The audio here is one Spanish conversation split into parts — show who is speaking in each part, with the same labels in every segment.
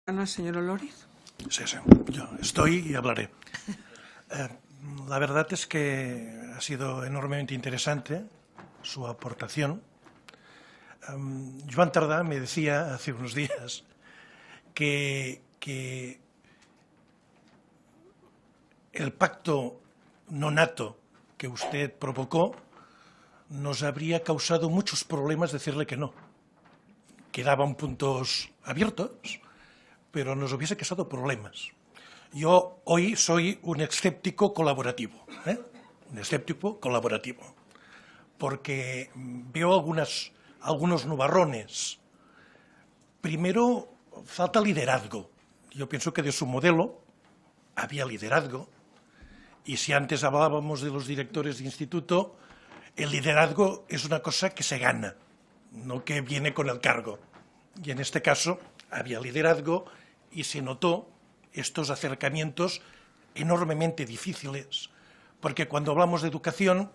Speaker 1: Señor Oloriz.
Speaker 2: Sí, yo estoy y hablaré. La verdad es que ha sido enormemente interesante su aportación. Joan Tardá me decía hace unos días que el pacto nonato que usted provocó nos habría causado muchos problemas decirle que no. Quedaban puntos abiertos, pero nos hubiese causado problemas. Yo hoy soy un escéptico colaborativo, un escéptico colaborativo, porque veo algunos nubarrones. Primero, falta liderazgo. Yo pienso que de su modelo había liderazgo, y si antes hablábamos de los directores de instituto, el liderazgo es una cosa que se gana, no que viene con el cargo. Y en este caso había liderazgo y se notó estos acercamientos enormemente difíciles, porque cuando hablamos de educación,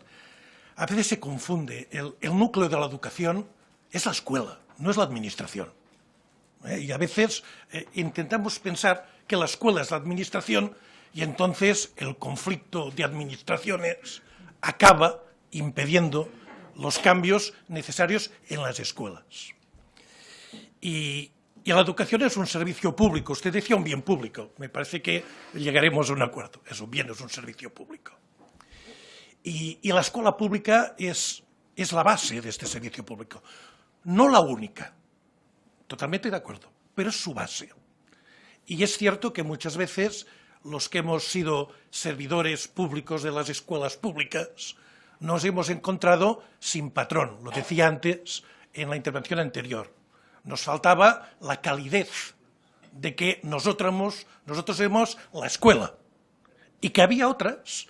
Speaker 2: a veces se confunde. El núcleo de la educación es la escuela, no es la administración. Y a veces intentamos pensar que la escuela es la administración y entonces el conflicto de administraciones acaba impidiendo los cambios necesarios en las escuelas. Y la educación es un servicio público. Usted decía un bien público. Me parece que llegaremos a un acuerdo. Es un bien, es un servicio público. Y la escuela pública es la base de este servicio público. No la única. Totalmente de acuerdo. Pero es su base. Y es cierto que muchas veces los que hemos sido servidores públicos de las escuelas públicas nos hemos encontrado sin patrón. Lo decía antes en la intervención anterior. Nos faltaba la calidez de que nosotros éramos la escuela y que había otras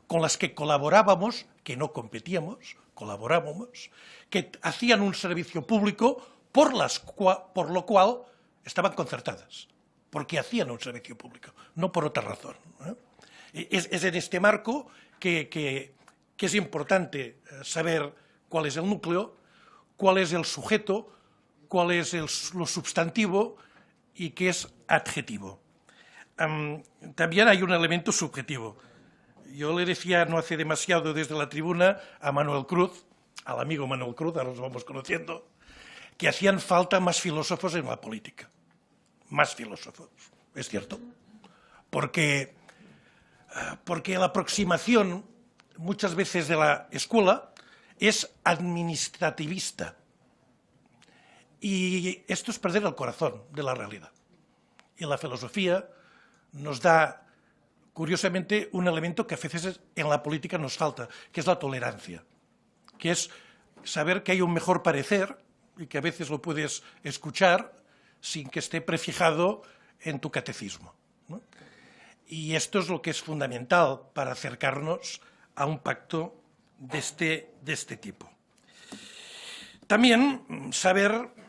Speaker 2: con las que colaborábamos, que no competíamos, colaborábamos, que hacían un servicio público por lo cual estaban concertadas, porque hacían un servicio público, no por otra razón. Es en este marco que es importante saber cuál es el núcleo, cuál es el sujeto, cuál es lo substantivo y qué es adjetivo. También hay un elemento subjetivo. Yo le decía no hace demasiado desde la tribuna a Manuel Cruz, al amigo Manuel Cruz, ahora nos vamos conociendo, que hacían falta más filósofos en la política. Más filósofos, es cierto. Porque la aproximación muchas veces de la escuela es administrativista. Y esto es perder el corazón de la realidad. Y la filosofía nos da, curiosamente, un elemento que a veces en la política nos falta, que es la tolerancia, que es saber que hay un mejor parecer y que a veces lo puedes escuchar sin que esté prefijado en tu catecismo, ¿no? Y esto es lo que es fundamental para acercarnos a un pacto de este tipo. También saber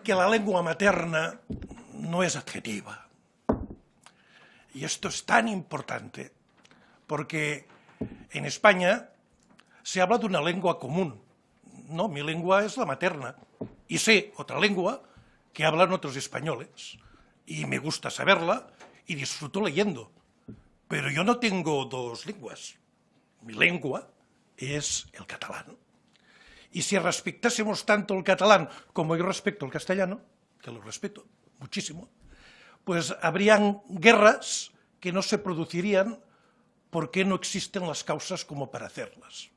Speaker 2: que la lengua materna no es adjetiva. Y esto es tan importante porque en España se habla de una lengua común. No, mi lengua es la materna. Y sé otra lengua que hablan otros españoles. Y me gusta saberla y disfruto leyendo. Pero yo no tengo dos lenguas. Mi lengua es el catalán. Y si respetásemos tanto el catalán como yo respeto el castellano, que lo respeto muchísimo, pues habrían guerras que no se producirían porque no existen las causas como para hacerlas.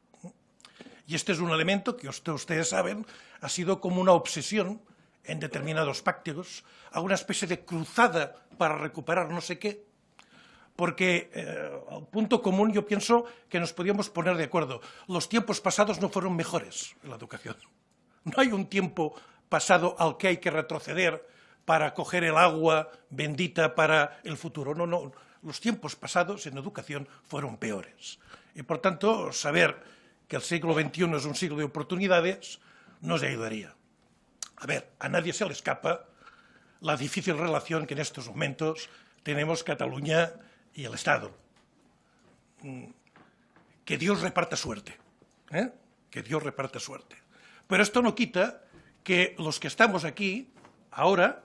Speaker 2: Y este es un elemento que ustedes saben, ha sido como una obsesión en determinados pactos, alguna especie de cruzada para recuperar no sé qué, porque al punto común yo pienso que nos podíamos poner de acuerdo. Los tiempos pasados no fueron mejores en la educación. No hay un tiempo pasado al que hay que retroceder para coger el agua bendita para el futuro. No, no. Los tiempos pasados en educación fueron peores. Y por tanto, saber que el siglo XXI es un siglo de oportunidades nos ayudaría. A ver, a nadie se le escapa la difícil relación que en estos momentos tenemos Cataluña y el Estado. Que Dios reparta suerte, que Dios reparta suerte. Pero esto no quita que los que estamos aquí ahora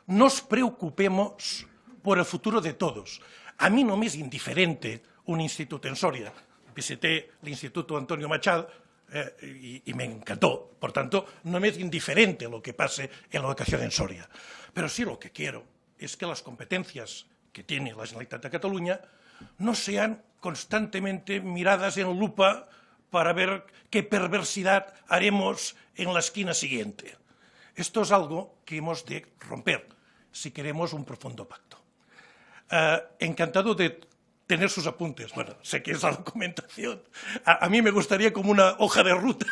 Speaker 2: nos preocupemos por el futuro de todos. A mí no me es indiferente un instituto en Soria. Visité el Instituto Antonio Machado y me encantó. Por tanto, no me es indiferente lo que pase en la educación en Soria. Pero sí lo que quiero es que las competencias que tiene la Generalitat de Cataluña no sean constantemente miradas en lupa para ver qué perversidad haremos en la esquina siguiente. Esto es algo que hemos de romper si queremos un profundo pacto. Encantado de tener sus apuntes. Bueno, sé que es la documentación. A mí me gustaría como una hoja de ruta,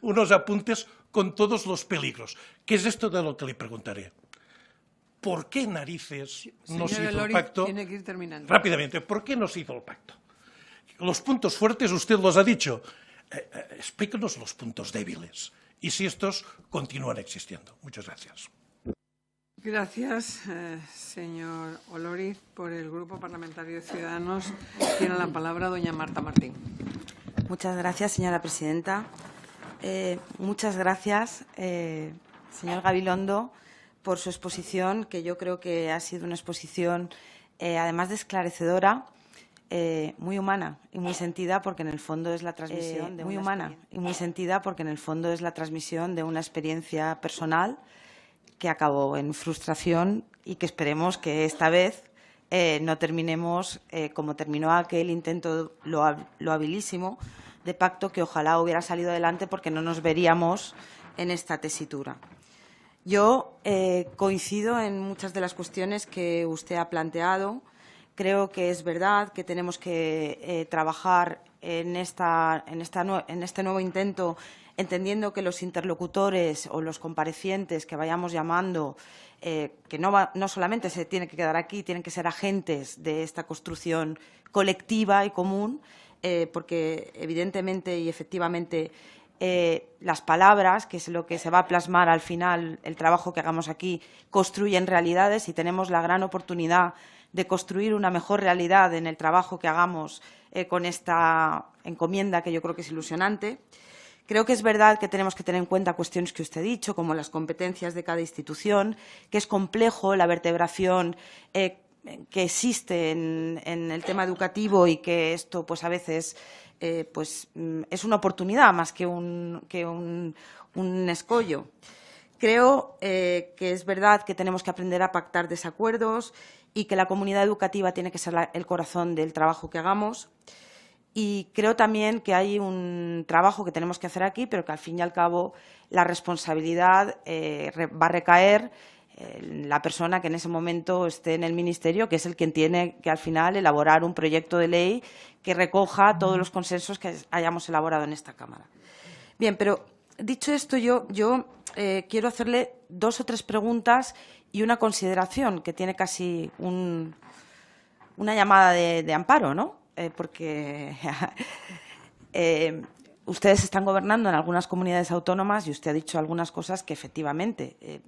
Speaker 2: unos apuntes con todos los peligros. ¿Qué es esto de lo que le preguntaré? ¿Por qué narices no se hizo el pacto?
Speaker 1: Tiene que ir terminando.
Speaker 2: Rápidamente, ¿por qué no se hizo el pacto? Los puntos fuertes usted los ha dicho. Explíquenos los puntos débiles y si estos continúan existiendo. Muchas gracias.
Speaker 1: Gracias, señor Oloriz. Por el Grupo Parlamentario de Ciudadanos tiene la palabra doña Marta Martín.
Speaker 3: Muchas gracias, señora presidenta. Muchas gracias, señor Gabilondo, por su exposición, que yo creo que ha sido una exposición, además de esclarecedora, muy humana y muy sentida, porque en el fondo es la transmisión de una experiencia personal que acabó en frustración y que esperemos que esta vez no terminemos como terminó aquel intento loabilísimo de pacto, que ojalá hubiera salido adelante, porque no nos veríamos en esta tesitura. Yo coincido en muchas de las cuestiones que usted ha planteado. Creo que es verdad que tenemos que trabajar en este nuevo intento, entendiendo que los interlocutores o los comparecientes que vayamos llamando, que no solamente se tienen que quedar aquí, tienen que ser agentes de esta construcción colectiva y común, porque evidentemente y efectivamente las palabras, que es lo que se va a plasmar al final, el trabajo que hagamos aquí, construyen realidades, y tenemos la gran oportunidad de construir una mejor realidad en el trabajo que hagamos con esta encomienda, que yo creo que es ilusionante. Creo que es verdad que tenemos que tener en cuenta cuestiones que usted ha dicho, como las competencias de cada institución, que es complejo la vertebración que existe en el tema educativo, y que esto pues a veces es una oportunidad más que un escollo. Creo que es verdad que tenemos que aprender a pactar desacuerdos y que la comunidad educativa tiene que ser el corazón del trabajo que hagamos. Y creo también que hay un trabajo que tenemos que hacer aquí, pero que al fin y al cabo la responsabilidad va a recaer en la persona que en ese momento esté en el Ministerio, que es el quien tiene que al final elaborar un proyecto de ley que recoja todos los consensos que hayamos elaborado en esta Cámara. Bien, pero dicho esto, yo quiero hacerle 2 o 3 preguntas y una consideración que tiene casi una llamada de amparo, ¿no? Porque ustedes están gobernando en algunas comunidades autónomas y usted ha dicho algunas cosas que efectivamente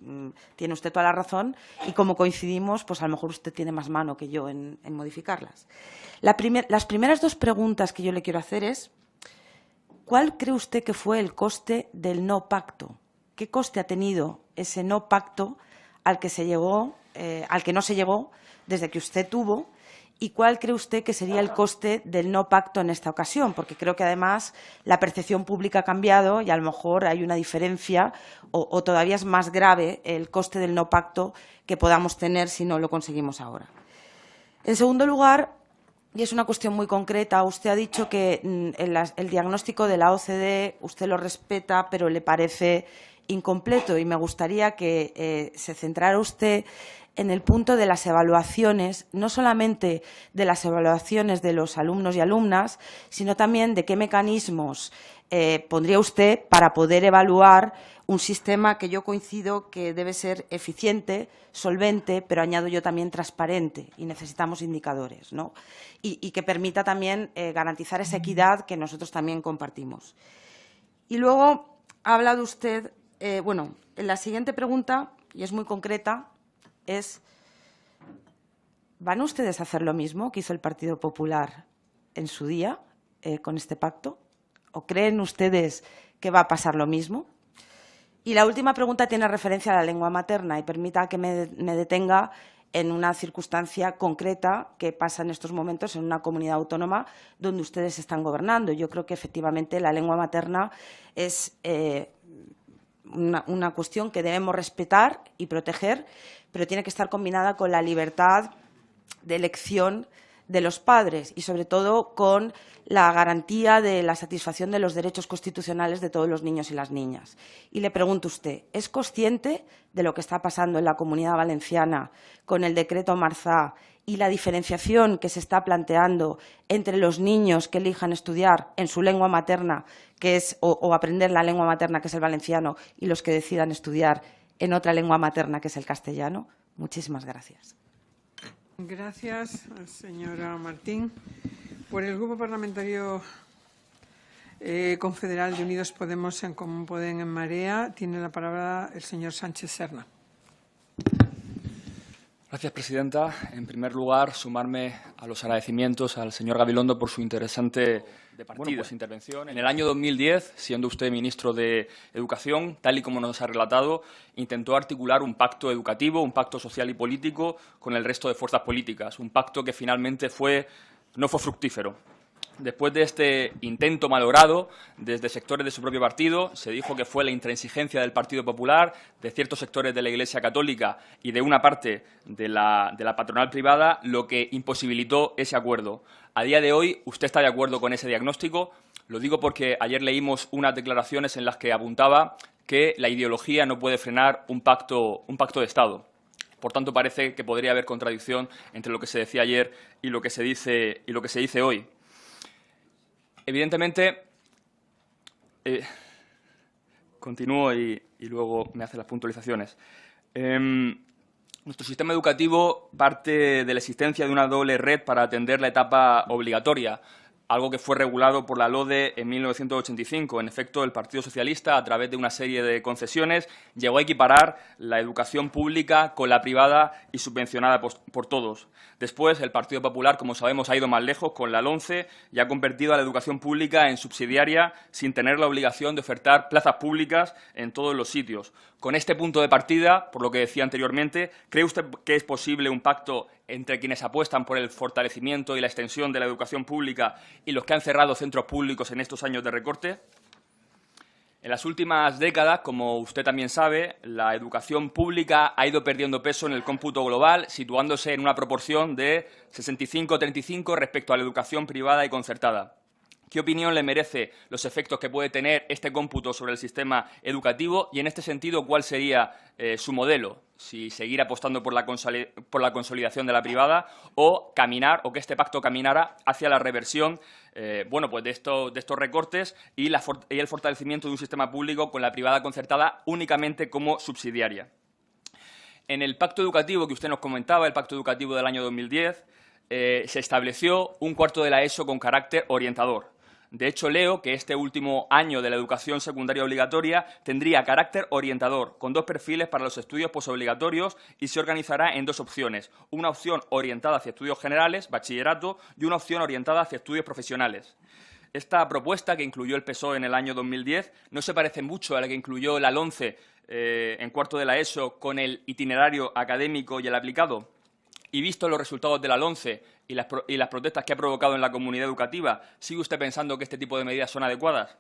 Speaker 3: tiene usted toda la razón, y como coincidimos, pues a lo mejor usted tiene más mano que yo en modificarlas. Las primeras 2 preguntas que yo le quiero hacer es: ¿cuál cree usted que fue el coste del no pacto? ¿Qué coste ha tenido ese no pacto al que no se llegó desde que usted tuvo? ¿Y cuál cree usted que sería el coste del no pacto en esta ocasión? Porque creo que, además, la percepción pública ha cambiado y a lo mejor hay una diferencia, o todavía es más grave el coste del no pacto que podamos tener si no lo conseguimos ahora. En segundo lugar, y es una cuestión muy concreta, usted ha dicho que el diagnóstico de la OCDE usted lo respeta, pero le parece incompleto, y me gustaría que se centrara usted en el punto de las evaluaciones, no solamente de las evaluaciones de los alumnos y alumnas, sino también de qué mecanismos pondría usted para poder evaluar un sistema que yo coincido que debe ser eficiente, solvente, pero añado yo también transparente, y necesitamos indicadores, ¿no? Y que permita también garantizar esa equidad que nosotros también compartimos. Y luego ha hablado usted, en la siguiente pregunta, y es muy concreta, es: ¿van ustedes a hacer lo mismo que hizo el Partido Popular en su día con este pacto? ¿O creen ustedes que va a pasar lo mismo? Y la última pregunta tiene referencia a la lengua materna y permita que me detenga en una circunstancia concreta que pasa en estos momentos en una comunidad autónoma donde ustedes están gobernando. Yo creo que efectivamente la lengua materna es una cuestión que debemos respetar y proteger, pero tiene que estar combinada con la libertad de elección de los padres y, sobre todo, con la garantía de la satisfacción de los derechos constitucionales de todos los niños y las niñas. Y le pregunto a usted, ¿es consciente de lo que está pasando en la Comunidad Valenciana con el decreto Marzá y la diferenciación que se está planteando entre los niños que elijan estudiar en su lengua materna, que es o aprender la lengua materna, que es el valenciano, y los que decidan estudiar en otra lengua materna, que es el castellano? Muchísimas gracias.
Speaker 1: Gracias, señora Martín. Por el Grupo Parlamentario Confederal de Unidos Podemos en Común Podem en Marea, tiene la palabra el señor Sánchez Serna.
Speaker 4: Gracias, presidenta. En primer lugar, sumarme a los agradecimientos al señor Gabilondo por su interesante intervención. En el año 2010, siendo usted ministro de Educación, tal y como nos ha relatado, intentó articular un pacto educativo, un pacto social y político con el resto de fuerzas políticas, un pacto que finalmente no fue fructífero. Después de este intento malogrado, desde sectores de su propio partido, se dijo que fue la intransigencia del Partido Popular, de ciertos sectores de la Iglesia Católica y de una parte de la patronal privada, lo que imposibilitó ese acuerdo. A día de hoy, ¿usted está de acuerdo con ese diagnóstico? Lo digo porque ayer leímos unas declaraciones en las que apuntaba que la ideología no puede frenar un pacto de Estado. Por tanto, parece que podría haber contradicción entre lo que se decía ayer y lo que se dice hoy. Evidentemente, continúo y luego me hace las puntualizaciones. Nuestro sistema educativo parte de la existencia de una doble red para atender la etapa obligatoria, algo que fue regulado por la LODE en 1985. En efecto, el Partido Socialista, a través de una serie de concesiones, llegó a equiparar la educación pública con la privada y subvencionada por todos. Después, el Partido Popular, como sabemos, ha ido más lejos con la LOMCE y ha convertido a la educación pública en subsidiaria sin tener la obligación de ofertar plazas públicas en todos los sitios. Con este punto de partida, por lo que decía anteriormente, ¿cree usted que es posible un pacto entre quienes apuestan por el fortalecimiento y la extensión de la educación pública y los que han cerrado centros públicos en estos años de recorte? En las últimas décadas, como usted también sabe, la educación pública ha ido perdiendo peso en el cómputo global, situándose en una proporción de 65-35 respecto a la educación privada y concertada. ¿Qué opinión le merece los efectos que puede tener este cómputo sobre el sistema educativo? Y, en este sentido, ¿cuál sería su modelo? Si seguir apostando por la consolidación de la privada o que este pacto caminara hacia la reversión de estos recortes y el fortalecimiento de un sistema público con la privada concertada únicamente como subsidiaria. En el pacto educativo que usted nos comentaba, el pacto educativo del año 2010, se estableció un cuarto de la ESO con carácter orientador. De hecho, leo que este último año de la educación secundaria obligatoria tendría carácter orientador, con 2 perfiles para los estudios posobligatorios y se organizará en 2 opciones. Una opción orientada hacia estudios generales, bachillerato, y una opción orientada hacia estudios profesionales. Esta propuesta, que incluyó el PSOE en el año 2010, no se parece mucho a la que incluyó la LOMCE en cuarto de la ESO con el itinerario académico y el aplicado. Y visto los resultados de la LOMCE y las protestas que ha provocado en la comunidad educativa, ¿sigue usted pensando que este tipo de medidas son adecuadas?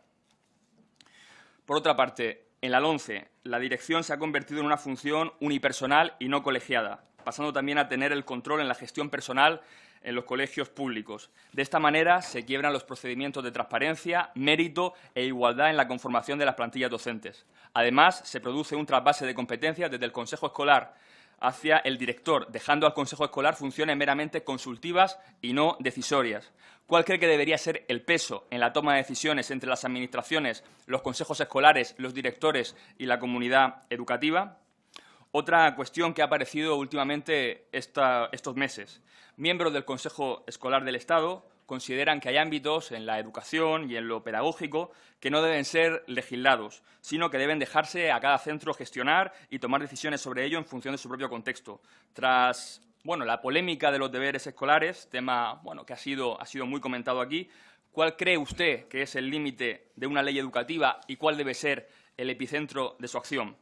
Speaker 4: Por otra parte, en la LOMCE, la dirección se ha convertido en una función unipersonal y no colegiada, pasando también a tener el control en la gestión personal en los colegios públicos. De esta manera se quiebran los procedimientos de transparencia, mérito e igualdad en la conformación de las plantillas docentes. Además, se produce un trasvase de competencias desde el Consejo Escolar hacia el director, dejando al Consejo Escolar funciones meramente consultivas y no decisorias. ¿Cuál cree que debería ser el peso en la toma de decisiones entre las administraciones, los consejos escolares, los directores y la comunidad educativa? Otra cuestión que ha aparecido últimamente estos meses. Miembros del Consejo Escolar del Estado consideran que hay ámbitos en la educación y en lo pedagógico que no deben ser legislados, sino que deben dejarse a cada centro gestionar y tomar decisiones sobre ello en función de su propio contexto. Tras la polémica de los deberes escolares, tema que ha sido muy comentado aquí, ¿cuál cree usted que es el límite de una ley educativa y cuál debe ser el epicentro de su acción.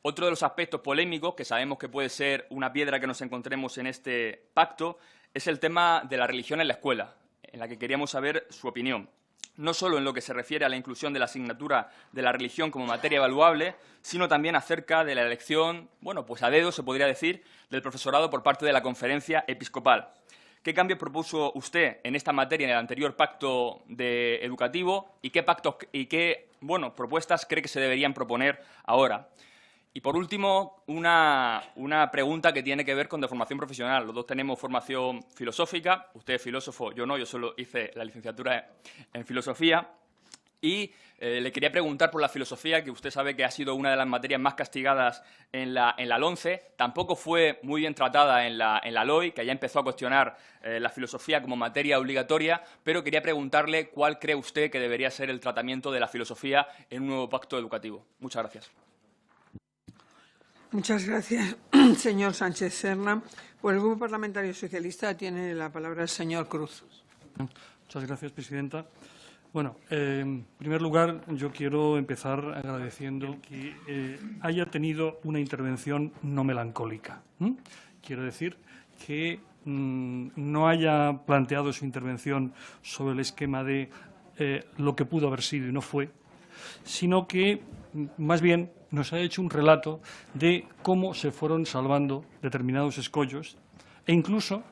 Speaker 4: Otro de los aspectos polémicos, que sabemos que puede ser una piedra que nos encontremos en este pacto, es el tema de la religión en la escuela, en la que queríamos saber su opinión. No solo en lo que se refiere a la inclusión de la asignatura de la religión como materia evaluable, sino también acerca de la elección, bueno, pues a dedo se podría decir, del profesorado por parte de la Conferencia Episcopal. ¿Qué cambios propuso usted en esta materia en el anterior pacto educativo y qué propuestas cree que se deberían proponer ahora? Y, por último, una pregunta que tiene que ver con formación profesional. Los dos tenemos formación filosófica. Usted es filósofo, yo no, yo solo hice la licenciatura en filosofía. Y le quería preguntar por la filosofía, que usted sabe que ha sido una de las materias más castigadas en la LOMCE. Tampoco fue muy bien tratada en la LOI, que ya empezó a cuestionar la filosofía como materia obligatoria, pero quería preguntarle cuál cree usted que debería ser el tratamiento de la filosofía en un nuevo pacto educativo. Muchas gracias.
Speaker 1: Muchas gracias, señor Sánchez Serna. Por el Grupo Parlamentario Socialista tiene la palabra el señor Cruz.
Speaker 5: Muchas gracias, presidenta. Bueno, en primer lugar, yo quiero empezar agradeciendo que haya tenido una intervención no melancólica. Quiero decir que no haya planteado su intervención sobre el esquema de lo que pudo haber sido y no fue, sino que, más bien, nos ha hecho un relato de cómo se fueron salvando determinados escollos e incluso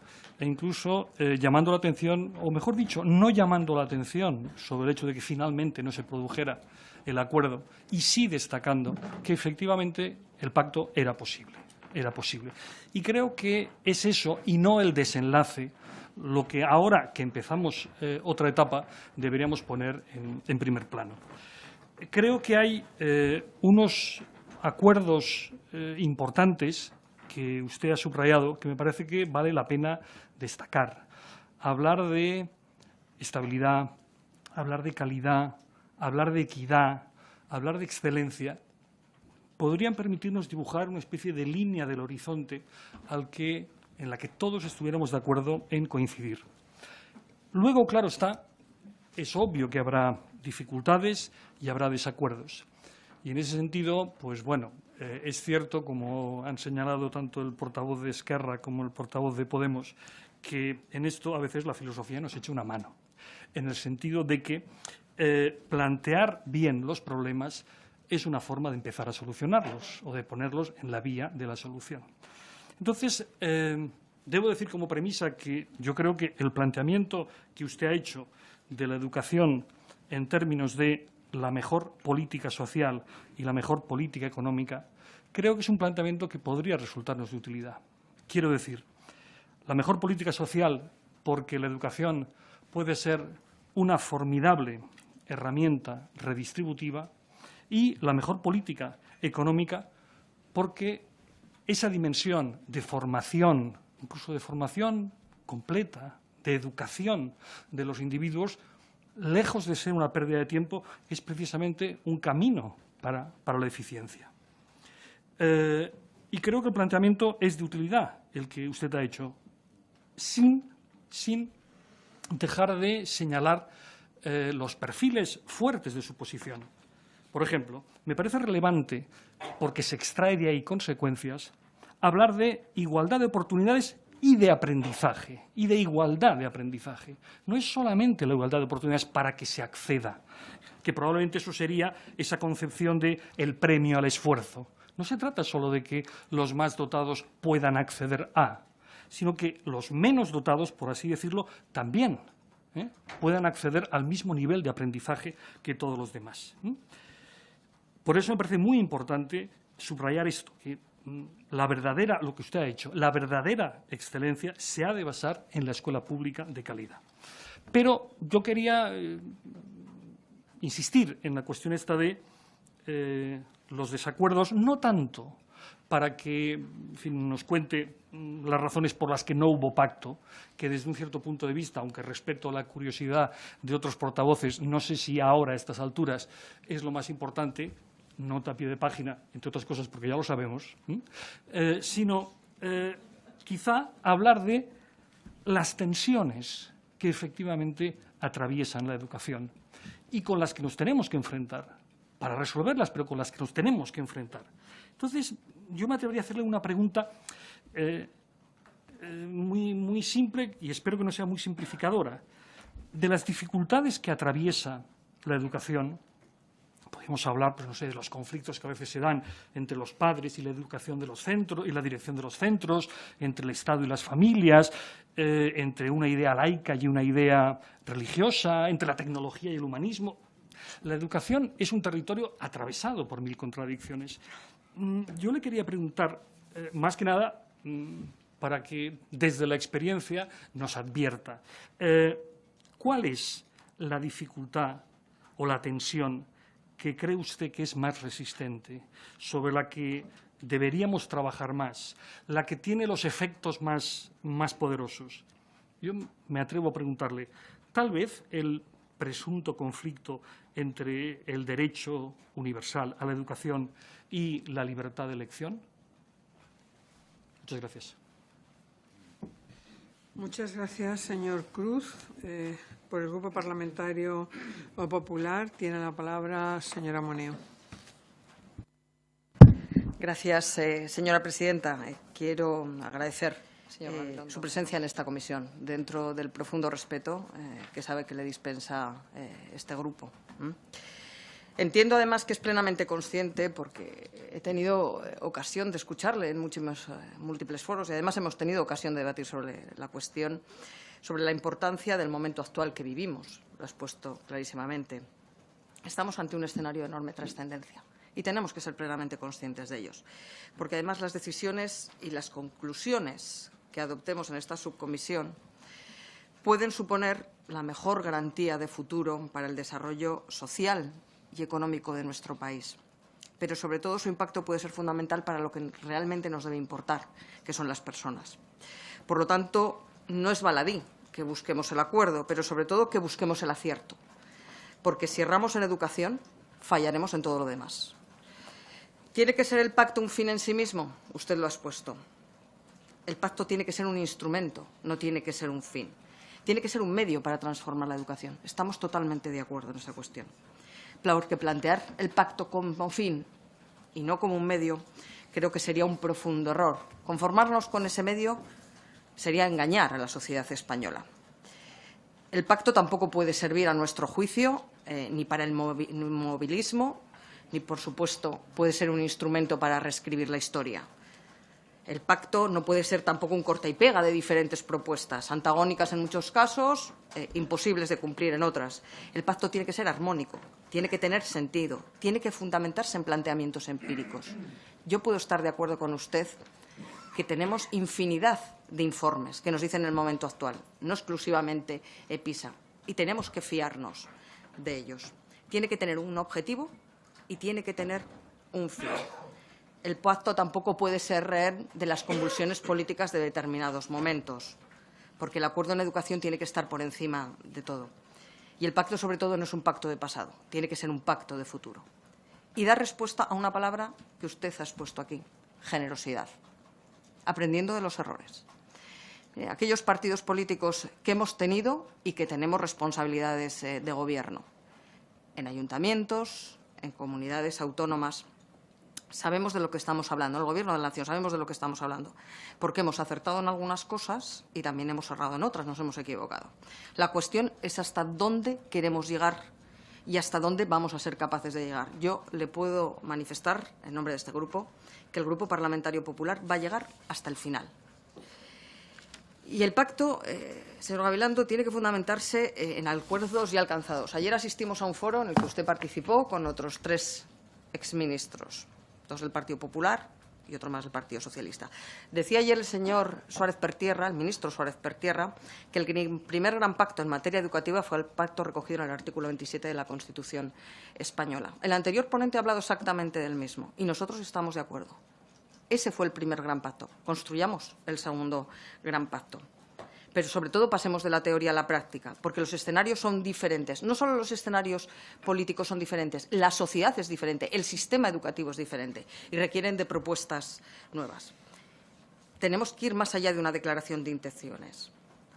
Speaker 5: llamando la atención, o mejor dicho, no llamando la atención sobre el hecho de que finalmente no se produjera el acuerdo y sí destacando que efectivamente el pacto era posible. Y creo que es eso y no el desenlace lo que ahora que empezamos otra etapa deberíamos poner en primer plano. Creo que hay unos acuerdos importantes que usted ha subrayado que me parece que vale la pena destacar. Hablar de estabilidad, hablar de calidad, hablar de equidad, hablar de excelencia, podrían permitirnos dibujar una especie de línea del horizonte en la que todos estuviéramos de acuerdo en coincidir. Luego, claro está, es obvio que habrá dificultades y habrá desacuerdos. Y en ese sentido, pues bueno, es cierto, como han señalado tanto el portavoz de Esquerra como el portavoz de Podemos, que en esto a veces la filosofía nos echa una mano, en el sentido de que plantear bien los problemas es una forma de empezar a solucionarlos o de ponerlos en la vía de la solución. Entonces, debo decir como premisa que yo creo que el planteamiento que usted ha hecho de la educación en términos de la mejor política social y la mejor política económica, creo que es un planteamiento que podría resultarnos de utilidad. Quiero decir, la mejor política social porque la educación puede ser una formidable herramienta redistributiva y la mejor política económica porque esa dimensión de formación, incluso de formación completa, de educación de los individuos, lejos de ser una pérdida de tiempo, es precisamente un camino para la eficiencia. Y creo que el planteamiento es de utilidad, el que usted ha hecho, sin dejar de señalar los perfiles fuertes de su posición. Por ejemplo, me parece relevante, porque se extrae de ahí consecuencias, hablar de igualdad de oportunidades y de aprendizaje, y de igualdad de aprendizaje. No es solamente la igualdad de oportunidades para que se acceda, que probablemente eso sería esa concepción de el premio al esfuerzo. No se trata solo de que los más dotados puedan acceder a, sino que los menos dotados, por así decirlo, también puedan acceder al mismo nivel de aprendizaje que todos los demás. Por eso me parece muy importante subrayar esto, que lo que usted ha hecho, la verdadera excelencia se ha de basar en la escuela pública de calidad. Pero yo quería insistir en la cuestión esta de los desacuerdos, no tanto para que en fin, nos cuente las razones por las que no hubo pacto, que desde un cierto punto de vista, aunque respeto la curiosidad de otros portavoces, no sé si ahora a estas alturas es lo más importante, nota a pie de página, entre otras cosas porque ya lo sabemos, sino quizá hablar de las tensiones que efectivamente atraviesan la educación y con las que nos tenemos que enfrentar para resolverlas, pero con las que nos tenemos que enfrentar. Entonces, yo me atrevería a hacerle una pregunta muy simple, y espero que no sea muy simplificadora. De las dificultades que atraviesa la educación, podemos hablar, pues no sé, de los conflictos que a veces se dan entre los padres y la educación de los centros y la dirección de los centros, entre el Estado y las familias, entre una idea laica y una idea religiosa, entre la tecnología y el humanismo. La educación es un territorio atravesado por mil contradicciones. Yo le quería preguntar, más que nada, para que desde la experiencia nos advierta, ¿cuál es la dificultad o la tensión que cree usted que es más resistente, sobre la que deberíamos trabajar más, la que tiene los efectos más poderosos? Yo me atrevo a preguntarle, tal vez el presunto conflicto entre el derecho universal a la educación y la libertad de elección. Muchas gracias.
Speaker 1: Muchas gracias, señor Cruz. Por el Grupo Parlamentario Popular tiene la palabra señora Moneo.
Speaker 6: Gracias, señora presidenta. Quiero agradecer su presencia en esta comisión, dentro del profundo respeto que sabe que le dispensa este grupo. Entiendo, además, que es plenamente consciente, porque he tenido ocasión de escucharle en múltiples foros y, además, hemos tenido ocasión de debatir sobre la cuestión, sobre la importancia del momento actual que vivimos. Lo has puesto clarísimamente. Estamos ante un escenario de enorme trascendencia y tenemos que ser plenamente conscientes de ellos, porque, además, las decisiones y las conclusiones que adoptemos en esta subcomisión pueden suponer la mejor garantía de futuro para el desarrollo social y económico de nuestro país. Pero, sobre todo, su impacto puede ser fundamental para lo que realmente nos debe importar, que son las personas. Por lo tanto, no es baladí que busquemos el acuerdo, pero, sobre todo, que busquemos el acierto. Porque si erramos en educación, fallaremos en todo lo demás. ¿Tiene que ser el pacto un fin en sí mismo? Usted lo ha expuesto. El pacto tiene que ser un instrumento, no tiene que ser un fin. Tiene que ser un medio para transformar la educación. Estamos totalmente de acuerdo en esa cuestión. Porque plantear el pacto como fin y no como un medio creo que sería un profundo error. Conformarnos con ese medio sería engañar a la sociedad española. El pacto tampoco puede servir, a nuestro juicio, ni para el inmovilismo, ni, por supuesto, puede ser un instrumento para reescribir la historia. El pacto no puede ser tampoco un corta y pega de diferentes propuestas, antagónicas en muchos casos, imposibles de cumplir en otras. El pacto tiene que ser armónico, tiene que tener sentido, tiene que fundamentarse en planteamientos empíricos. Yo puedo estar de acuerdo con usted que tenemos infinidad de informes que nos dicen en el momento actual, no exclusivamente PISA, y tenemos que fiarnos de ellos. Tiene que tener un objetivo y tiene que tener un fin. El pacto tampoco puede ser rehén de las convulsiones políticas de determinados momentos, porque el acuerdo en educación tiene que estar por encima de todo. Y el pacto, sobre todo, no es un pacto de pasado, tiene que ser un pacto de futuro. Y dar respuesta a una palabra que usted ha expuesto aquí, generosidad, aprendiendo de los errores. Aquellos partidos políticos que hemos tenido y que tenemos responsabilidades de gobierno, en ayuntamientos, en comunidades autónomas, sabemos de lo que estamos hablando, el Gobierno de la Nación, sabemos de lo que estamos hablando, porque hemos acertado en algunas cosas y también hemos errado en otras, nos hemos equivocado. La cuestión es hasta dónde queremos llegar y hasta dónde vamos a ser capaces de llegar. Yo le puedo manifestar, en nombre de este grupo, que el Grupo Parlamentario Popular va a llegar hasta el final. Y el pacto, señor Gabilondo, tiene que fundamentarse en acuerdos ya alcanzados. Ayer asistimos a un foro en el que usted participó con otros 3 exministros, 2 del Partido Popular y otro más del Partido Socialista. Decía ayer el señor Suárez Pertierra, el ministro Suárez Pertierra, que el primer gran pacto en materia educativa fue el pacto recogido en el artículo 27 de la Constitución española. El anterior ponente ha hablado exactamente del mismo y nosotros estamos de acuerdo. Ese fue el primer gran pacto. Construyamos el segundo gran pacto. Pero, sobre todo, pasemos de la teoría a la práctica, porque los escenarios son diferentes. No solo los escenarios políticos son diferentes, la sociedad es diferente, el sistema educativo es diferente y requieren de propuestas nuevas. Tenemos que ir más allá de una declaración de intenciones.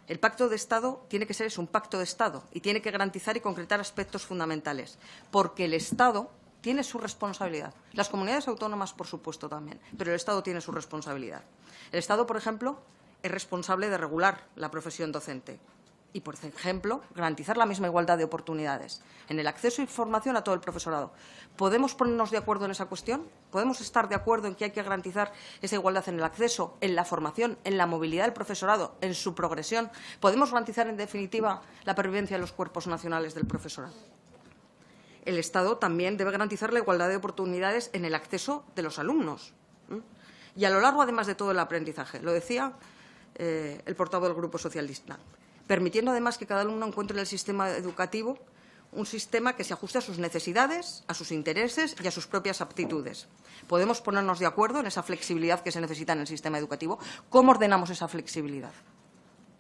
Speaker 6: El pacto de Estado tiene que ser un pacto de Estado y tiene que garantizar y concretar aspectos fundamentales, porque el Estado tiene su responsabilidad. Las comunidades autónomas, por supuesto, también, pero el Estado tiene su responsabilidad. El Estado, por ejemplo, es responsable de regular la profesión docente y, por ejemplo, garantizar la misma igualdad de oportunidades en el acceso y formación a todo el profesorado. ¿Podemos ponernos de acuerdo en esa cuestión? ¿Podemos estar de acuerdo en que hay que garantizar esa igualdad en el acceso, en la formación, en la movilidad del profesorado, en su progresión? ¿Podemos garantizar, en definitiva, la pervivencia de los cuerpos nacionales del profesorado? El Estado también debe garantizar la igualdad de oportunidades en el acceso de los alumnos. Y a lo largo, además de todo el aprendizaje, lo decía el portavoz del Grupo Socialista, permitiendo además que cada alumno encuentre en el sistema educativo un sistema que se ajuste a sus necesidades, a sus intereses y a sus propias aptitudes. ¿Podemos ponernos de acuerdo en esa flexibilidad que se necesita en el sistema educativo? ¿Cómo ordenamos esa flexibilidad?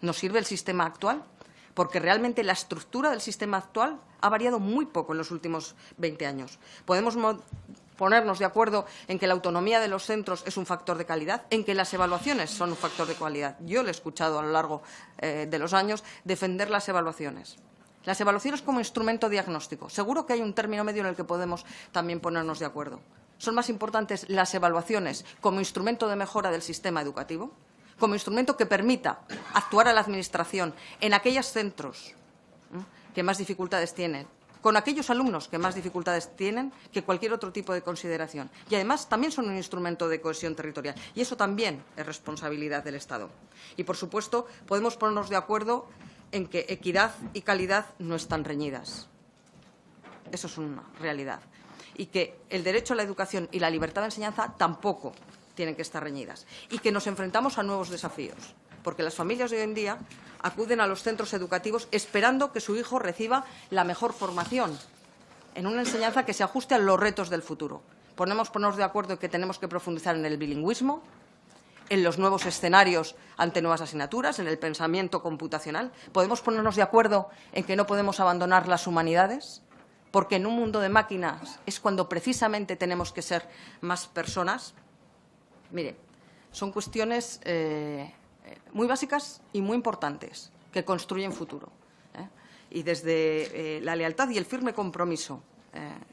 Speaker 6: ¿Nos sirve el sistema actual? Porque realmente la estructura del sistema actual ha variado muy poco en los últimos 20 años. ¿Podemos ponernos de acuerdo en que la autonomía de los centros es un factor de calidad, en que las evaluaciones son un factor de calidad? Yo le he escuchado a lo largo de los años defender las evaluaciones. Las evaluaciones como instrumento diagnóstico. Seguro que hay un término medio en el que podemos también ponernos de acuerdo. ¿Son más importantes las evaluaciones como instrumento de mejora del sistema educativo? Como instrumento que permita actuar a la Administración en aquellos centros que más dificultades tienen, con aquellos alumnos que más dificultades tienen, que cualquier otro tipo de consideración. Y, además, también son un instrumento de cohesión territorial. Y eso también es responsabilidad del Estado. Y, por supuesto, podemos ponernos de acuerdo en que equidad y calidad no están reñidas. Eso es una realidad. Y que el derecho a la educación y la libertad de enseñanza tampoco tienen que estar reñidas. Y que nos enfrentamos a nuevos desafíos. Porque las familias de hoy en día acuden a los centros educativos esperando que su hijo reciba la mejor formación en una enseñanza que se ajuste a los retos del futuro. Podemos ponernos de acuerdo en que tenemos que profundizar en el bilingüismo, en los nuevos escenarios ante nuevas asignaturas, en el pensamiento computacional. Podemos ponernos de acuerdo en que no podemos abandonar las humanidades, porque en un mundo de máquinas es cuando precisamente tenemos que ser más personas. Mire, son cuestiones muy básicas y muy importantes que construyen futuro. Y desde la lealtad y el firme compromiso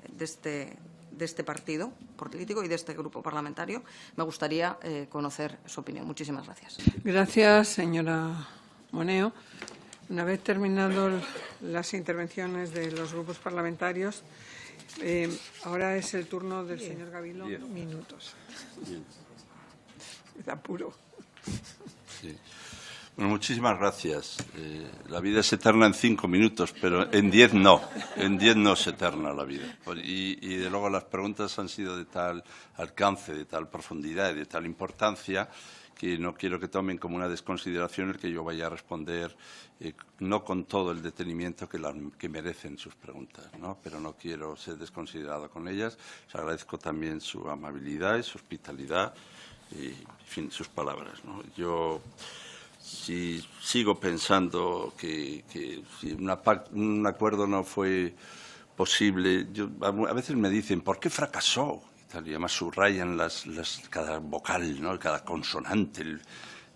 Speaker 6: de este partido político y de este grupo parlamentario, me gustaría conocer su opinión. Muchísimas gracias.
Speaker 1: Gracias, señora Moneo. Una vez terminado las intervenciones de los grupos parlamentarios, ahora es el turno del señor Gavilón.
Speaker 7: 10
Speaker 1: minutos. Es apuro.
Speaker 7: Sí. Bueno, muchísimas gracias. La vida es eterna en 5 minutos, pero en 10 no. En 10 no es eterna la vida. Y de luego las preguntas han sido de tal alcance, de tal profundidad y de tal importancia que no quiero que tomen como una desconsideración el que yo vaya a responder no con todo el detenimiento que merecen sus preguntas, ¿no? Pero no quiero ser desconsiderado con ellas. Les agradezco también su amabilidad y su hospitalidad y, en fin, sus palabras, ¿no? Yo sigo pensando que si un acuerdo no fue posible, a veces me dicen, ¿por qué fracasó? Y además subrayan cada vocal, ¿no? Cada consonante.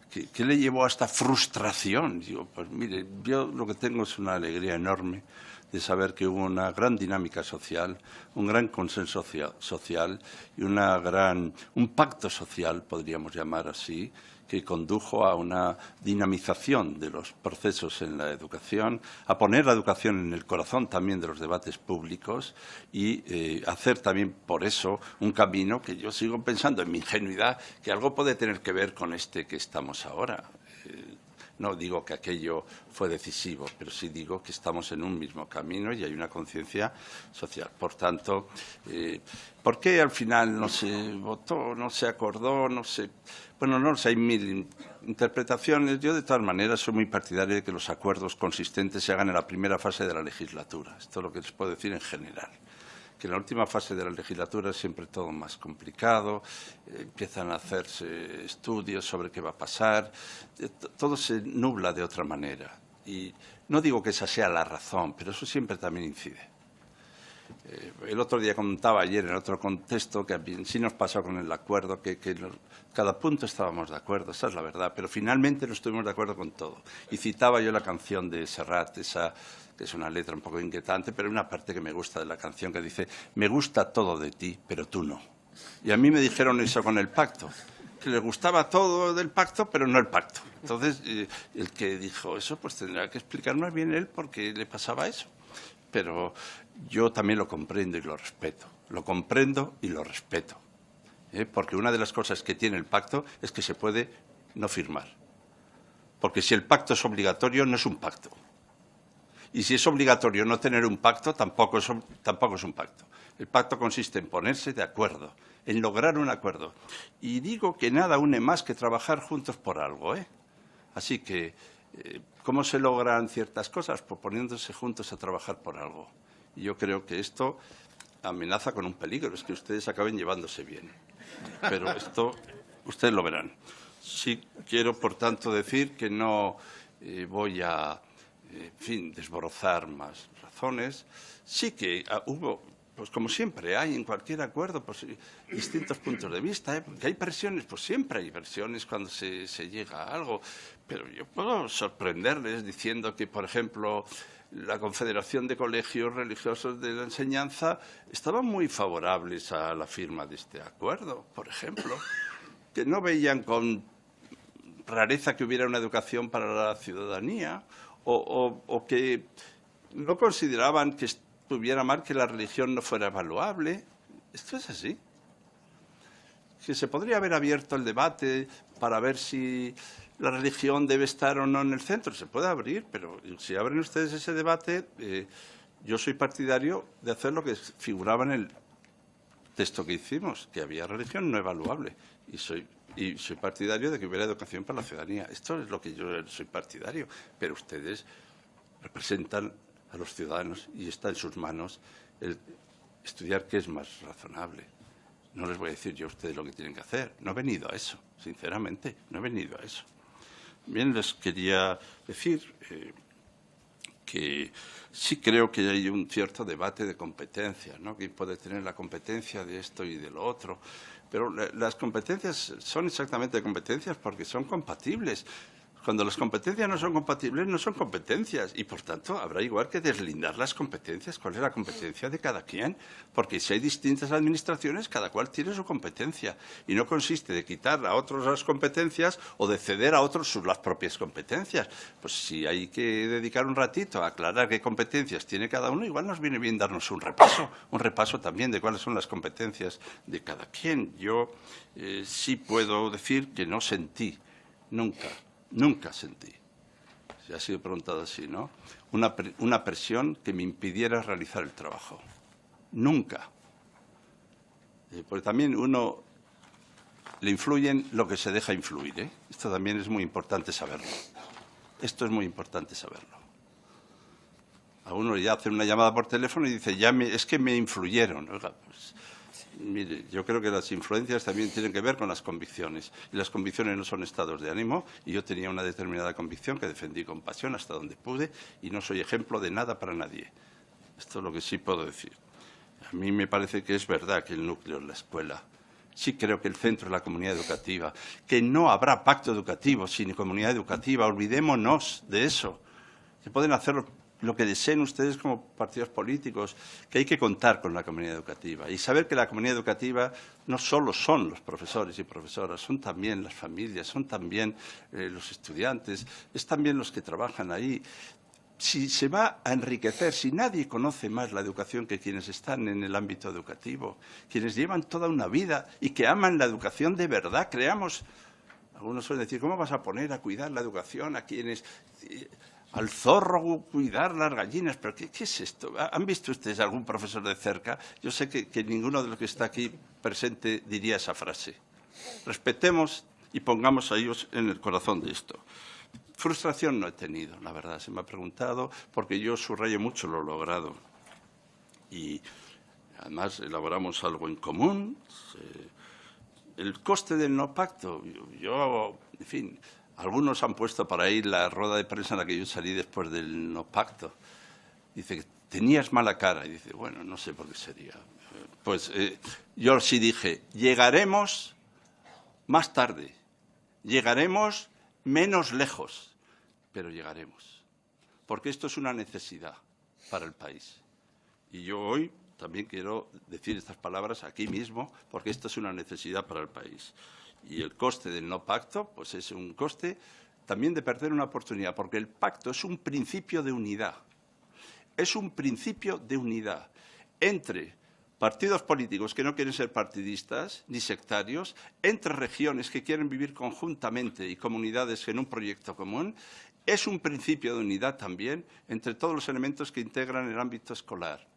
Speaker 7: ¿Qué le llevó a esta frustración? Digo, pues mire, yo lo que tengo es una alegría enorme de saber que hubo una gran dinámica social, un gran consenso social y un pacto social, podríamos llamar así, que condujo a una dinamización de los procesos en la educación, a poner la educación en el corazón también de los debates públicos y hacer también por eso un camino que yo sigo pensando en mi ingenuidad que algo puede tener que ver con este que estamos ahora. No digo que aquello fue decisivo, pero sí digo que estamos en un mismo camino y hay una conciencia social. Por tanto, ¿por qué al final no se votó, no se acordó, no se...? Bueno, no sé, hay mil interpretaciones. Yo, de todas maneras, soy muy partidario de que los acuerdos consistentes se hagan en la primera fase de la legislatura. Esto es lo que les puedo decir en general. Que en la última fase de la legislatura es siempre todo más complicado, empiezan a hacerse estudios sobre qué va a pasar, todo se nubla de otra manera. Y no digo que esa sea la razón, pero eso siempre también incide. el otro día contaba ayer en otro contexto que sí nos pasó con el acuerdo, que cada punto estábamos de acuerdo, esa es la verdad, pero finalmente no estuvimos de acuerdo con todo. Y citaba yo la canción de Serrat, esa que es una letra un poco inquietante, pero hay una parte que me gusta de la canción que dice: me gusta todo de ti, pero tú no. Y a mí me dijeron eso con el pacto, que les gustaba todo del pacto, pero no el pacto. Entonces, el que dijo eso, pues tendrá que explicarnos bien él por qué le pasaba eso. Pero yo también lo comprendo y lo respeto. Lo comprendo y lo respeto. Porque una de las cosas que tiene el pacto es que se puede no firmar. Porque si el pacto es obligatorio, no es un pacto. Y si es obligatorio no tener un pacto, tampoco es un pacto. El pacto consiste en ponerse de acuerdo, en lograr un acuerdo. Y digo que nada une más que trabajar juntos por algo. Así que, ¿cómo se logran ciertas cosas? Pues poniéndose juntos a trabajar por algo. Y yo creo que esto amenaza con un peligro, es que ustedes acaben llevándose bien. Pero esto, ustedes lo verán. Sí quiero, por tanto, decir que no voy a, en fin, desbrozar más razones. Sí que hubo, pues como siempre hay en cualquier acuerdo, pues distintos puntos de vista, porque hay presiones, pues siempre hay presiones cuando se llega a algo. Pero yo puedo sorprenderles diciendo que, por ejemplo, la Confederación de Colegios Religiosos de la Enseñanza estaban muy favorables a la firma de este acuerdo, por ejemplo, que no veían con rareza que hubiera una educación para la ciudadanía o que no consideraban que estuviera mal que la religión no fuera evaluable. Esto es así. Que se podría haber abierto el debate para ver si la religión debe estar o no en el centro. Se puede abrir, pero si abren ustedes ese debate, yo soy partidario de hacer lo que figuraba en el texto que hicimos, que había religión no evaluable. Y soy partidario de que hubiera educación para la ciudadanía. Esto es lo que yo soy partidario. Pero ustedes representan a los ciudadanos y está en sus manos el estudiar qué es más razonable. No les voy a decir yo a ustedes lo que tienen que hacer. No he venido a eso, sinceramente, no he venido a eso. Bien, les quería decir que sí creo que hay un cierto debate de competencias, ¿no? ¿Quién puede tener la competencia de esto y de lo otro? Pero las competencias son exactamente competencias porque son compatibles. Cuando las competencias no son compatibles, no son competencias. Y, por tanto, habrá igual que deslindar las competencias. ¿Cuál es la competencia de cada quien? Porque si hay distintas administraciones, cada cual tiene su competencia. Y no consiste de quitar a otros las competencias o de ceder a otros las propias competencias. Pues si hay que dedicar un ratito a aclarar qué competencias tiene cada uno, igual nos viene bien darnos un repaso también de cuáles son las competencias de cada quien. Yo sí puedo decir que no sentí nunca sentí, si ha sido preguntado así, ¿no?, una presión que me impidiera realizar el trabajo. Nunca. Porque también uno le influye lo que se deja influir, Esto también es muy importante saberlo. Esto es muy importante saberlo. A uno ya hace una llamada por teléfono y dice, es que me influyeron. Oiga, pues, mire, yo creo que las influencias también tienen que ver con las convicciones. Y las convicciones no son estados de ánimo. Y yo tenía una determinada convicción que defendí con pasión hasta donde pude y no soy ejemplo de nada para nadie. Esto es lo que sí puedo decir. A mí me parece que es verdad que el núcleo es la escuela. Sí creo que el centro es la comunidad educativa. Que no habrá pacto educativo sin comunidad educativa. Olvidémonos de eso. Se pueden hacer lo que deseen ustedes como partidos políticos, que hay que contar con la comunidad educativa y saber que la comunidad educativa no solo son los profesores y profesoras, son también las familias, son también los estudiantes, es también los que trabajan ahí. Si se va a enriquecer, si nadie conoce más la educación que quienes están en el ámbito educativo, quienes llevan toda una vida y que aman la educación de verdad, creamos. Algunos suelen decir, ¿cómo vas a poner a cuidar la educación a quienes... al zorro cuidar las gallinas? ¿Pero qué es esto? ¿Han visto ustedes algún profesor de cerca? Yo sé que ninguno de los que está aquí presente diría esa frase. Respetemos y pongamos a ellos en el corazón de esto. Frustración no he tenido, la verdad. Se me ha preguntado porque yo subrayo mucho lo logrado. Y además elaboramos algo en común. El coste del no pacto, en fin... Algunos han puesto para ahí la rueda de prensa en la que yo salí después del no pacto. Dice, tenías mala cara. Y dice, bueno, no sé por qué sería. Pues yo sí dije, llegaremos más tarde, llegaremos menos lejos, pero llegaremos. Porque esto es una necesidad para el país. Y yo hoy también quiero decir estas palabras aquí mismo, porque esto es una necesidad para el país. Y el coste del no pacto, pues es un coste también de perder una oportunidad, porque el pacto es un principio de unidad. Es un principio de unidad entre partidos políticos que no quieren ser partidistas ni sectarios, entre regiones que quieren vivir conjuntamente y comunidades en un proyecto común. Es un principio de unidad también entre todos los elementos que integran el ámbito escolar.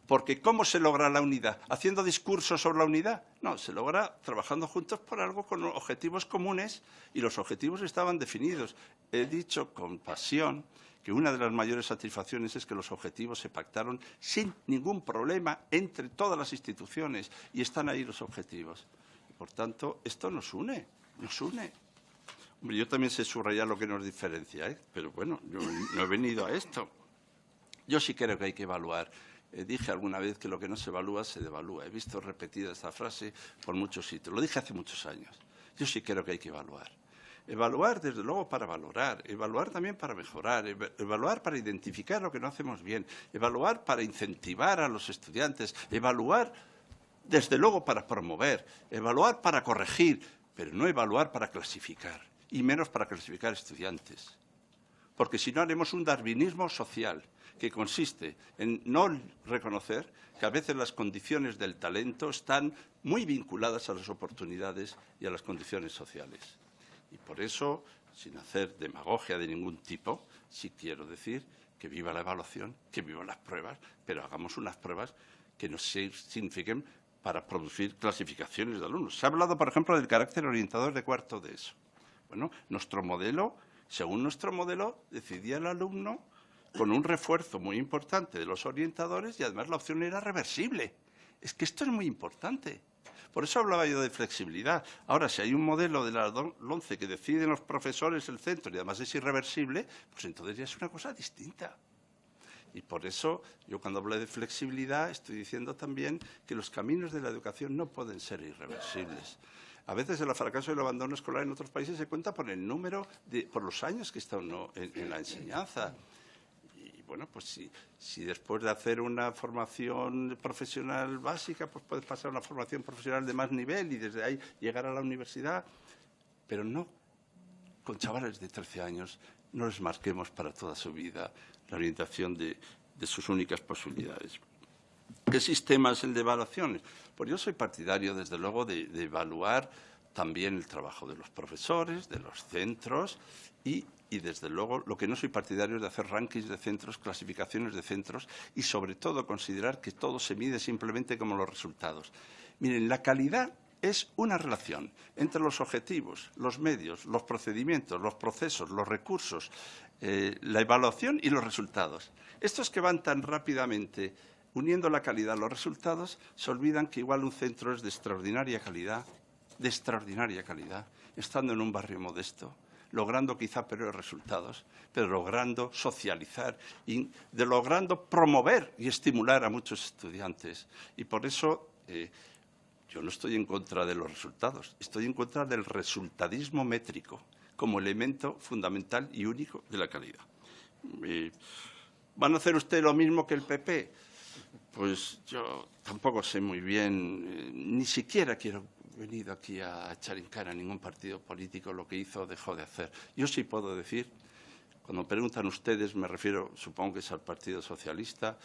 Speaker 7: Porque ¿cómo se logra la unidad? ¿Haciendo discursos sobre la unidad? No, se logra trabajando juntos por algo con objetivos comunes y los objetivos estaban definidos. He dicho con pasión que una de las mayores satisfacciones es que los objetivos se pactaron sin ningún problema entre todas las instituciones y están ahí los objetivos. Por tanto, esto nos une, nos une. Hombre, yo también sé subrayar lo que nos diferencia, pero bueno, yo no he venido a esto. Yo sí creo que hay que evaluar. Dije alguna vez que lo que no se evalúa se devalúa. He visto repetida esta frase por muchos sitios. Lo dije hace muchos años. Yo sí creo que hay que evaluar. Evaluar, desde luego, para valorar. Evaluar también para mejorar. Evaluar para identificar lo que no hacemos bien. Evaluar para incentivar a los estudiantes. Evaluar, desde luego, para promover. Evaluar para corregir. Pero no evaluar para clasificar. Y menos para clasificar estudiantes. Porque si no haremos un darwinismo social que consiste en no reconocer que a veces las condiciones del talento están muy vinculadas a las oportunidades y a las condiciones sociales. Y por eso, sin hacer demagogia de ningún tipo, sí quiero decir que viva la evaluación, que vivan las pruebas, pero hagamos unas pruebas que nos signifiquen para producir clasificaciones de alumnos. Se ha hablado, por ejemplo, del carácter orientador de cuarto de ESO. Bueno, según nuestro modelo, decidía el alumno con un refuerzo muy importante de los orientadores y además la opción era reversible. Es que esto es muy importante. Por eso hablaba yo de flexibilidad. Ahora, si hay un modelo de la LOMCE que deciden los profesores el centro y además es irreversible, pues entonces ya es una cosa distinta. Y por eso, yo cuando hablo de flexibilidad estoy diciendo también que los caminos de la educación no pueden ser irreversibles. A veces el fracaso y el abandono escolar en otros países se cuenta por el número, por los años que está uno en la enseñanza. Y bueno, pues si después de hacer una formación profesional básica, pues puedes pasar a una formación profesional de más nivel y desde ahí llegar a la universidad. Pero no, con chavales de 13 años, no les marquemos para toda su vida la orientación de sus únicas posibilidades. ¿Qué sistema es el de evaluaciones? Pues yo soy partidario, desde luego, de evaluar también el trabajo de los profesores, de los centros y, desde luego, lo que no soy partidario es de hacer rankings de centros, clasificaciones de centros y, sobre todo, considerar que todo se mide simplemente como los resultados. Miren, la calidad es una relación entre los objetivos, los medios, los procedimientos, los procesos, los recursos, la evaluación y los resultados. Estos que van tan rápidamente uniendo la calidad a los resultados, se olvidan que igual un centro es de extraordinaria calidad, estando en un barrio modesto, logrando quizá peores resultados, pero logrando socializar y logrando promover y estimular a muchos estudiantes. Y por eso yo no estoy en contra de los resultados, estoy en contra del resultadismo métrico como elemento fundamental y único de la calidad. ¿Van a hacer ustedes lo mismo que el PP? Pues yo tampoco sé muy bien, ni siquiera he venido aquí a echar en cara a ningún partido político lo que hizo o dejó de hacer. Yo sí puedo decir, cuando preguntan ustedes, me refiero, supongo que es al Partido Socialista,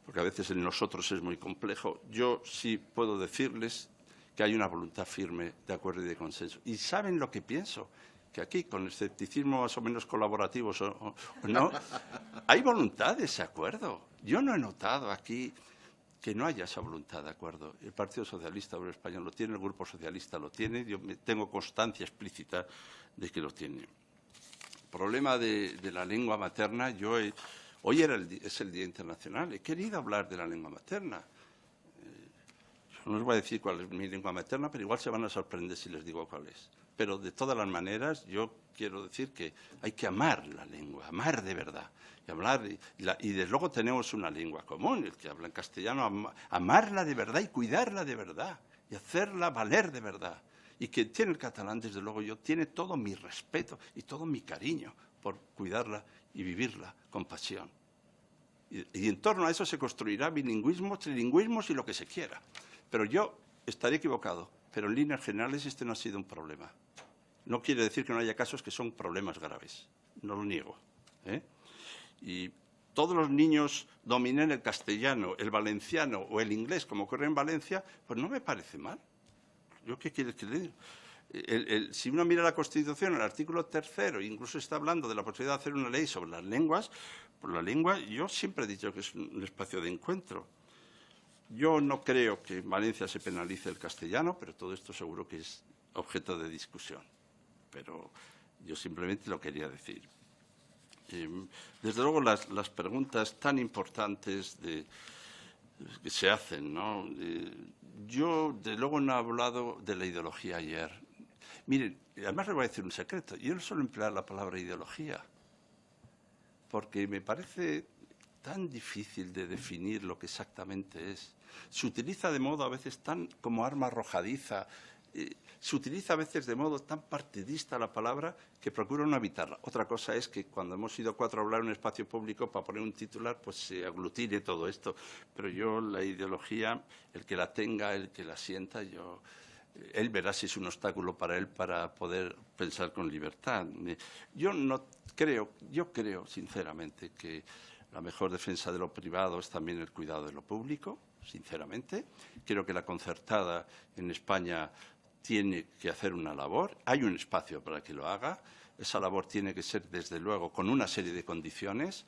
Speaker 7: porque a veces en nosotros es muy complejo, yo sí puedo decirles que hay una voluntad firme de acuerdo y de consenso. ¿Y saben lo que pienso? Que aquí, con escepticismo más o menos colaborativos o no, hay voluntad de ese acuerdo. Yo no he notado aquí que no haya esa voluntad de acuerdo. El Partido Socialista Obrero Español lo tiene, el Grupo Socialista lo tiene, yo tengo constancia explícita de que lo tiene. El problema de la lengua materna, hoy es el Día Internacional, he querido hablar de la lengua materna. Yo no les voy a decir cuál es mi lengua materna, pero igual se van a sorprender si les digo cuál es. pero de todas las maneras yo quiero decir que hay que amar la lengua, amar de verdad. Y hablar, y desde luego tenemos una lengua común, el que habla en castellano, amarla de verdad y cuidarla de verdad, y hacerla valer de verdad. Y quien tiene el catalán, desde luego tiene todo mi respeto y todo mi cariño por cuidarla y vivirla con pasión. Y en torno a eso se construirá bilingüismos, trilingüismos y lo que se quiera. Pero yo estaré equivocado, pero en líneas generales este no ha sido un problema. No quiere decir que no haya casos que son problemas graves, no lo niego, ¿eh? Y todos los niños dominen el castellano, el valenciano o el inglés, como ocurre en Valencia, pues no me parece mal. ¿Yo qué quieres que le diga? Si uno mira la Constitución, el artículo 3º, incluso está hablando de la posibilidad de hacer una ley sobre las lenguas, pues la lengua, yo siempre he dicho que es un espacio de encuentro. Yo no creo que en Valencia se penalice el castellano, pero todo esto seguro que es objeto de discusión. Pero yo simplemente lo quería decir. Desde luego, las preguntas tan importantes que se hacen, ¿no? Yo, desde luego, no he hablado de la ideología ayer. Miren, además le voy a decir un secreto. Yo no suelo emplear la palabra ideología, porque me parece tan difícil de definir lo que exactamente es. Se utiliza de modo a veces tan como arma arrojadiza, se utiliza a veces de modo tan partidista la palabra que procuro no evitarla. Otra cosa es que cuando hemos ido 4 a hablar en un espacio público para poner un titular, pues se aglutine todo esto. Pero yo la ideología, el que la tenga, el que la sienta, él verá si es un obstáculo para él para poder pensar con libertad. Yo creo sinceramente que la mejor defensa de lo privado es también el cuidado de lo público, sinceramente. Creo que la concertada en España tiene que hacer una labor, hay un espacio para que lo haga, esa labor tiene que ser, desde luego, con una serie de condiciones,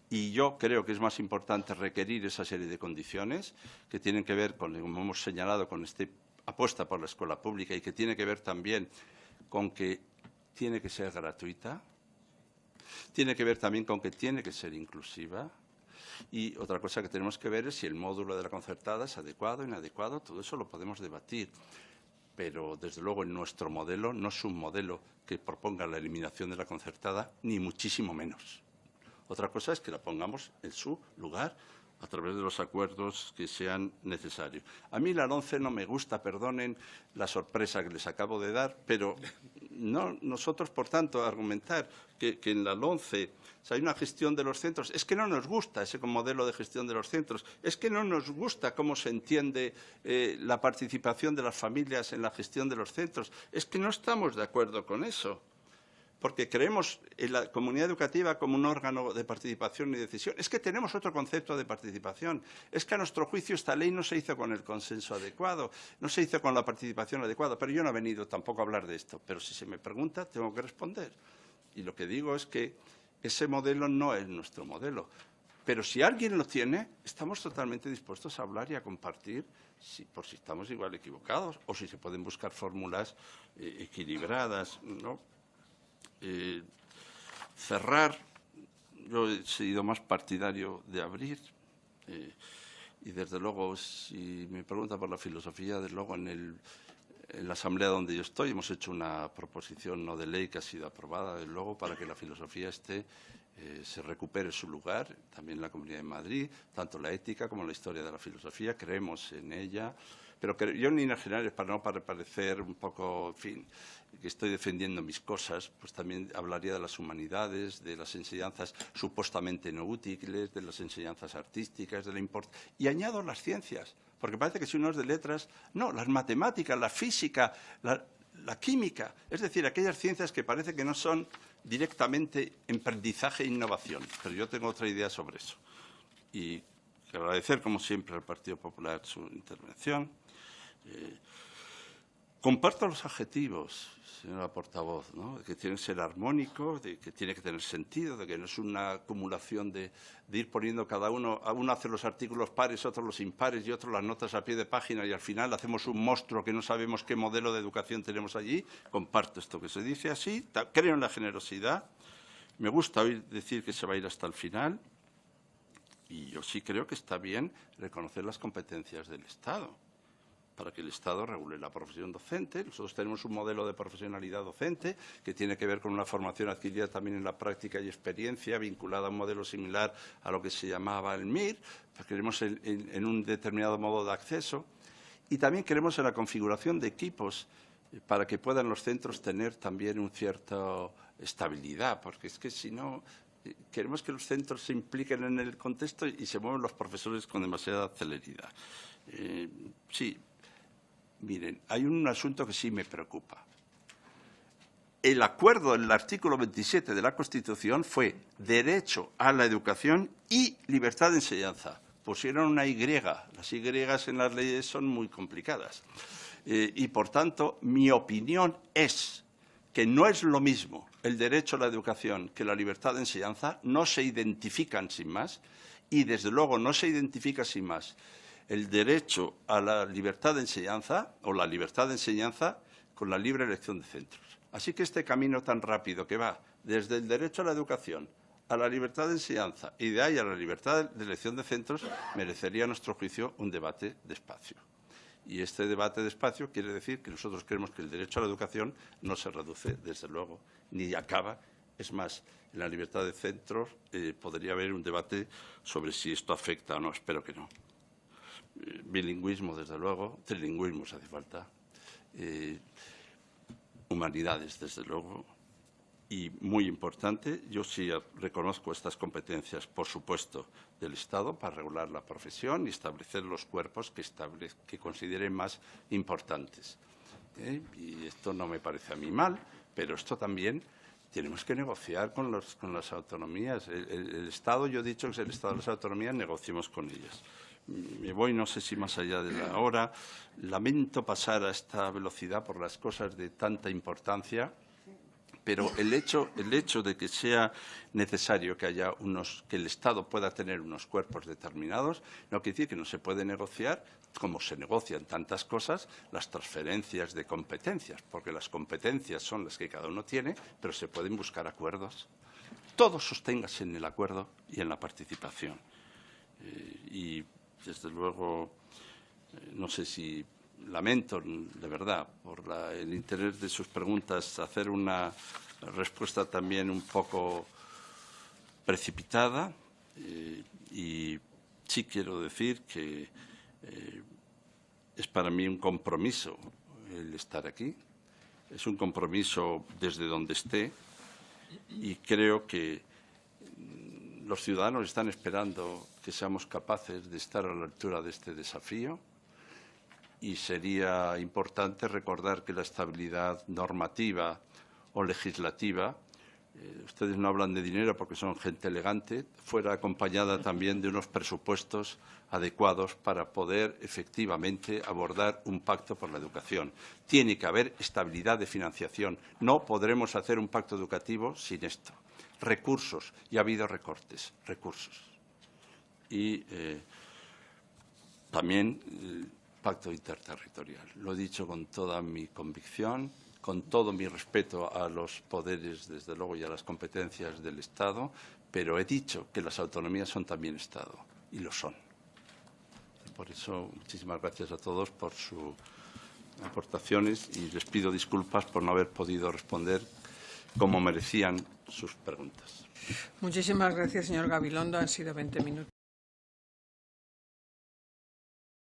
Speaker 7: y yo creo que es más importante requerir esa serie de condiciones que tienen que ver con, como hemos señalado, con esta apuesta por la escuela pública y que tiene que ver también con que tiene que ser gratuita, tiene que ver también con que tiene que ser inclusiva. Y otra cosa que tenemos que ver es si el módulo de la concertada es adecuado, inadecuado, todo eso lo podemos debatir. Pero, desde luego, en nuestro modelo no es un modelo que proponga la eliminación de la concertada, ni muchísimo menos. Otra cosa es que la pongamos en su lugar a través de los acuerdos que sean necesarios. A mí la LOMCE no me gusta, perdonen la sorpresa que les acabo de dar, pero no nosotros, por tanto, argumentar que en la LOMCE hay una gestión de los centros, es que no nos gusta ese modelo de gestión de los centros, es que no nos gusta cómo se entiende la participación de las familias en la gestión de los centros, es que no estamos de acuerdo con eso, porque creemos en la comunidad educativa como un órgano de participación y decisión. Es que tenemos otro concepto de participación. Es que, a nuestro juicio, esta ley no se hizo con el consenso adecuado, no se hizo con la participación adecuada. Pero yo no he venido tampoco a hablar de esto. Pero si se me pregunta, tengo que responder. Y lo que digo es que ese modelo no es nuestro modelo. Pero si alguien lo tiene, estamos totalmente dispuestos a hablar y a compartir, por si estamos igual equivocados o si se pueden buscar fórmulas equilibradas, ¿no? Cerrar, yo he sido más partidario de abrir y, desde luego, si me pregunta por la filosofía, desde luego en la asamblea donde yo estoy hemos hecho una proposición no de ley que ha sido aprobada, desde luego, para que la filosofía se recupere su lugar, también en la Comunidad de Madrid, tanto la ética como la historia de la filosofía, creemos en ella. Pero yo, en líneas generales, para no parecer un poco, en fin, que estoy defendiendo mis cosas, pues también hablaría de las humanidades, de las enseñanzas supuestamente no útiles, de las enseñanzas artísticas, y añado las ciencias, porque parece que si uno es de letras, no, las matemáticas, la física, la química, es decir, aquellas ciencias que parece que no son directamente emprendizaje e innovación. Pero yo tengo otra idea sobre eso. Y agradecer, como siempre, al Partido Popular su intervención. Comparto los adjetivos, señora portavoz, ¿no? De que tiene que ser armónico, de que tiene que tener sentido, de que no es una acumulación de ir poniendo cada uno hace los artículos pares, otros los impares y otros las notas a pie de página y al final hacemos un monstruo que no sabemos qué modelo de educación tenemos allí. Comparto esto que se dice así, creo en la generosidad, me gusta oír decir que se va a ir hasta el final y yo sí creo que está bien reconocer las competencias del Estado. para que el Estado regule la profesión docente. Nosotros tenemos un modelo de profesionalidad docente que tiene que ver con una formación adquirida también en la práctica y experiencia, vinculada a un modelo similar a lo que se llamaba el MIR, pues queremos en un determinado modo de acceso. Y también queremos en la configuración de equipos para que puedan los centros tener también una cierta estabilidad, porque es que si no, queremos que los centros se impliquen en el contexto y se mueven los profesores con demasiada celeridad. Sí, miren, hay un asunto que sí me preocupa. El acuerdo en el artículo 27 de la Constitución fue derecho a la educación y libertad de enseñanza. Pusieron una Y. Las Y en las leyes son muy complicadas. Y, por tanto, mi opinión es que no es lo mismo el derecho a la educación que la libertad de enseñanza, no se identifican sin más, y, desde luego, no se identifica sin más el derecho a la libertad de enseñanza o la libertad de enseñanza con la libre elección de centros. Así que este camino tan rápido que va desde el derecho a la educación a la libertad de enseñanza y de ahí a la libertad de elección de centros merecería, a nuestro juicio, un debate despacio. Y este debate despacio quiere decir que nosotros creemos que el derecho a la educación no se reduce, desde luego, ni acaba. Es más, en la libertad de centros podría haber un debate sobre si esto afecta o no. Espero que no. Bilingüismo, desde luego. Trilingüismo, si hace falta. Humanidades, desde luego. Y, muy importante, yo sí reconozco estas competencias, por supuesto, del Estado para regular la profesión y establecer los cuerpos que consideren más importantes. Y esto no me parece a mí mal, pero esto también tenemos que negociar con las autonomías. El Estado, yo he dicho que es el Estado de las autonomías, negociemos con ellas. Me voy, no sé si más allá de la hora. Lamento pasar a esta velocidad por las cosas de tanta importancia. Pero el hecho de que sea necesario que el Estado pueda tener unos cuerpos determinados no quiere decir que no se puede negociar, como se negocian tantas cosas, las transferencias de competencias, porque las competencias son las que cada uno tiene, pero se pueden buscar acuerdos. Todo sosténgase en el acuerdo y en la participación. Y, desde luego, no sé si... Lamento, de verdad, por el interés de sus preguntas, hacer una respuesta también un poco precipitada. Y sí quiero decir que es para mí un compromiso el estar aquí. Es un compromiso desde donde esté y creo que los ciudadanos están esperando que seamos capaces de estar a la altura de este desafío. Y sería importante recordar que la estabilidad normativa o legislativa, ustedes no hablan de dinero porque son gente elegante, fuera acompañada también de unos presupuestos adecuados para poder efectivamente abordar un pacto por la educación. Tiene que haber estabilidad de financiación. No podremos hacer un pacto educativo sin esto. Recursos, y ha habido recortes, recursos. Y también... pacto interterritorial. Lo he dicho con toda mi convicción, con todo mi respeto a los poderes, desde luego, y a las competencias del Estado, pero he dicho que las autonomías son también Estado, y lo son. Por eso, muchísimas gracias a todos por sus aportaciones y les pido disculpas por no haber podido responder como merecían sus preguntas.
Speaker 1: Muchísimas gracias, señor Gabilondo. Han sido 20 minutos.